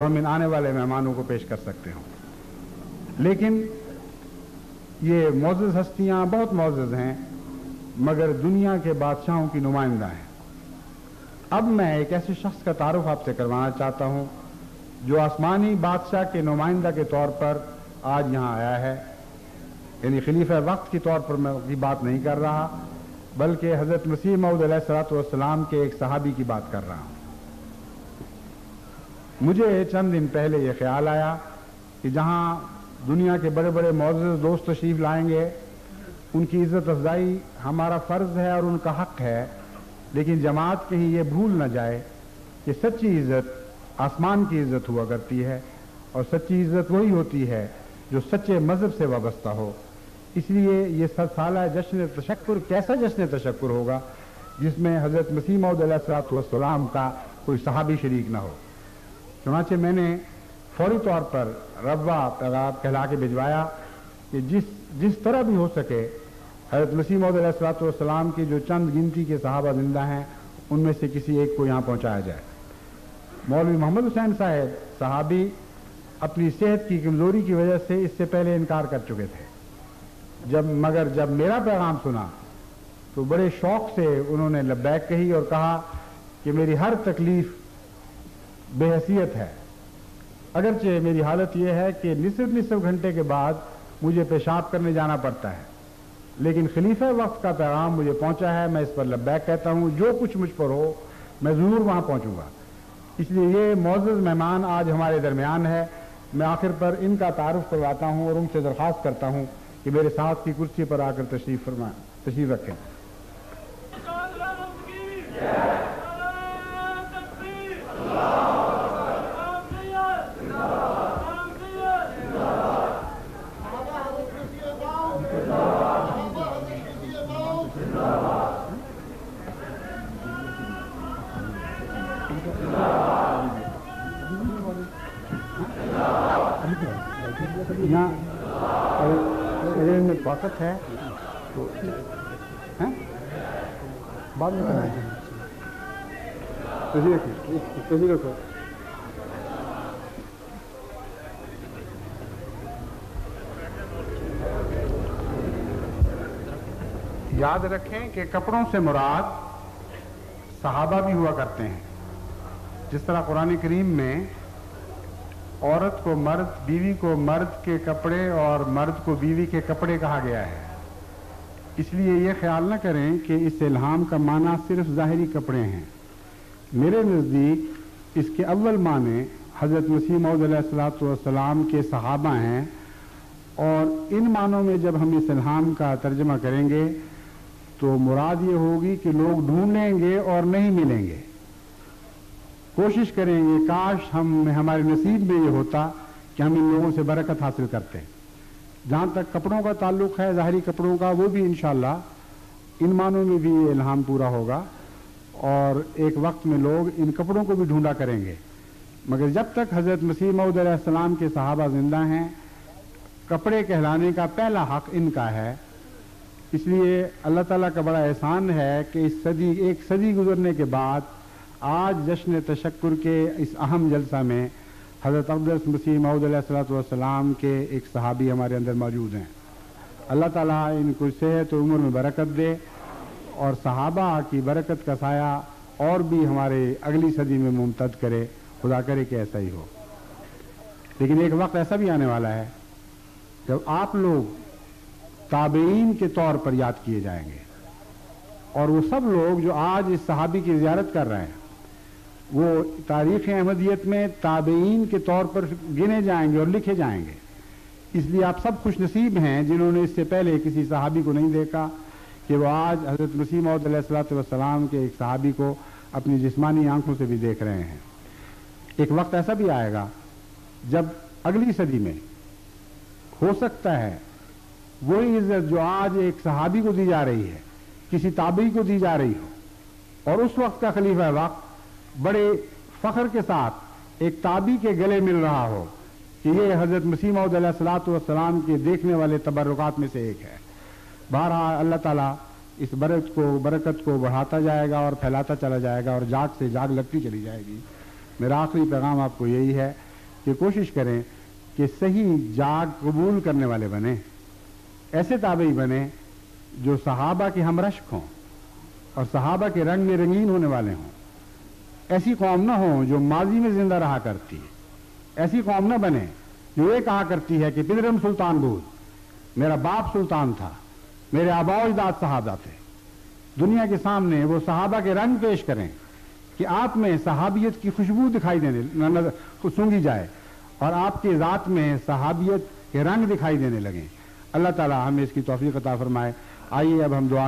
हम इन आने वाले मेहमानों को पेश कर सकते हो। लेकिन ये मौजूद हस्तियां बहुत मौजूद हैं, मगर दुनिया के बादशाहों की नुमाइंदा हैं। अब मैं एक ऐसे शख्स का तारुफ आपसे करवाना चाहता हूं जो आसमानी बादशाह के नुमाइंदा के तौर पर आज यहां आया है। यानी खलीफा वक्त के तौर पर मैं की बात नहीं कर रहा, बल्कि हजरत मसीह मऊद अलैहिस्सलाम के एक सहाबी की बात कर रहा हूं। मुझे चंद दिन पहले यह ख्याल आया कि जहां दुनिया के बड़े बड़े मौजूद दोस्त तशरीफ लाएंगे, उनकी इज्जत अफजाई हमारा फर्ज है और उनका हक है, लेकिन जमात कहीं ये भूल न जाए कि सच्ची इज्जत आसमान की इज्जत हुआ करती है और सच्ची इज्जत वही होती है जो सच्चे मजहब से वाबस्ता हो। इसलिए ये साला जश्न तशक्कुर कैसा जश्न तशक्कुर होगा जिसमें हजरत मसीह मऊद अलैहिस्सलाम का कोई सहाबी शरीक न हो। चुनांचे मैंने फौरी तौर पर रब्बा पैगाम कहला के भिजवाया कि जिस तरह भी हो सके हजरत मसीह मऊद अलैहिस्सलाम की जो चंद गिनती के सहाबा जिंदा हैं उनमें से किसी एक को यहाँ पहुँचाया जाए। मौलवी मोहम्मद हुसैन साहब सहाबी अपनी सेहत की कमजोरी की वजह से इससे पहले इनकार कर चुके थे। मगर जब मेरा पैगाम सुना तो बड़े शौक से उन्होंने लब्बैक कही और कहा कि मेरी हर तकलीफ बेहैसियत है, अगरचे मेरी हालत यह है कि निसफ घंटे के बाद मुझे पेशाब करने जाना पड़ता है, लेकिन खलीफा वक्त का पैगाम मुझे पहुंचा है, मैं इस पर लब्बैक कहता हूं, जो कुछ मुझ पर हो मैं जरूर वहां पहुंचूंगा। इसलिए ये मौजूद मेहमान आज हमारे दरमियान है। मैं आखिर पर इनका तारुफ करवाता हूं और उनसे दरख्वास्त करता हूं कि मेरे साथ की कुर्सी पर आकर तशरीफ रखें। यहाँ अगर इनमें ताकत है तो हैं बाद में रखो। याद रखें कि कपड़ों से मुराद सहाबा भी हुआ करते हैं। जिस तरह कुरान करीम में औरत को मर्द, बीवी को मर्द के कपड़े और मर्द को बीवी के कपड़े कहा गया है, इसलिए यह ख्याल न करें कि इस इल्हाम का माना सिर्फ ज़ाहिरी कपड़े हैं। मेरे नज़दीक इसके अव्वल माने हज़रत मसीह मऊद अलैहिस्सलाम के सहाबा हैं, और इन मानों में जब हम इस इल्हाम का तर्जमा करेंगे तो मुराद ये होगी कि लोग ढूंढेंगे और नहीं मिलेंगे, कोशिश करेंगे काश हमारे नसीब में ये होता कि हम इन लोगों से बरकत हासिल करते। जहाँ तक कपड़ों का ताल्लुक है, ज़ाहिरी कपड़ों का, वो भी इंशाअल्लाह इन मानों में भी ये इल्हाम पूरा होगा और एक वक्त में लोग इन कपड़ों को भी ढूंढा करेंगे। मगर जब तक हज़रत मसीह मऊद अलैहिस्सलाम के सहाबा जिंदा हैं, कपड़े कहलाने का पहला हक इनका है। इसलिए अल्लाह ताला का बड़ा एहसान है कि एक सदी गुजरने के बाद आज जश्न तशक्कुर के इस अहम जलसा में हज़रत अक़दस मसीह मऊद अलैहिस्सलाम के एक सहाबी हमारे अंदर मौजूद हैं। अल्लाह ताला इनको सेहत और उम्र में बरकत दे और सहाबा की बरकत का साया और भी हमारे अगली सदी में मुमतद करे। खुदा करे कि ऐसा ही हो। लेकिन एक वक्त ऐसा भी आने वाला है जब आप लोग ताबईन के तौर पर याद किए जाएंगे, और वो सब लोग जो आज इस सहाबी की ज़ियारत कर रहे हैं वो तारीख़ अहमदियत में ताबईन के तौर पर गिने जाएंगे और लिखे जाएंगे। इसलिए आप सब खुश नसीब हैं जिन्होंने इससे पहले किसी सहाबी को नहीं देखा कि वो आज हज़रत मसीह मऊद अलैहिस्सलाम के एक सहाबी को अपनी जिस्मानी आंखों से भी देख रहे हैं। एक वक्त ऐसा भी आएगा जब अगली सदी में हो सकता है वही इज्जत जो आज एक सहाबी को दी जा रही है किसी ताबई को दी जा रही हो, और उस वक्त का खलीफा वक्त बड़े फख्र के साथ एक ताबी के गले मिल रहा हो कि ये हज़रत मसीह मऊद अलैहिस्सलाम के देखने वाले तबर्रुकात में से एक है। बहरहाल अल्लाह ताला इस बरकत को बढ़ाता जाएगा और फैलाता चला जाएगा और जाग से जाग लगती चली जाएगी। मेरा आखिरी पैगाम आपको यही है کہ کوشش کریں کہ صحیح جاگ قبول کرنے والے بنیں، ایسے تابعی بنیں جو صحابہ کے ہم رشک ہوں اور صحابہ کے رنگ میں رنگین ہونے والے ہوں۔ ایسی قوم نہ ہوں جو ماضی میں زندہ رہا کرتی ہے، ایسی قوم نہ بنے جو یہ کہا کرتی ہے کہ پدرم سلطان بود، میرا باپ سلطان تھا، میرے آبا و اجداد صحابہ تھے۔ دنیا کے سامنے وہ صحابہ کے رنگ پیش کریں کہ آپ میں صحابیت کی خوشبو دکھائی دینے سونگھی جائے اور آپ کی ذات میں صحابیت کے رنگ دکھائی دینے لگیں۔ اللہ تعالی ہمیں اس کی توفیق عطا فرمائے۔ آئیے اب ہم دعا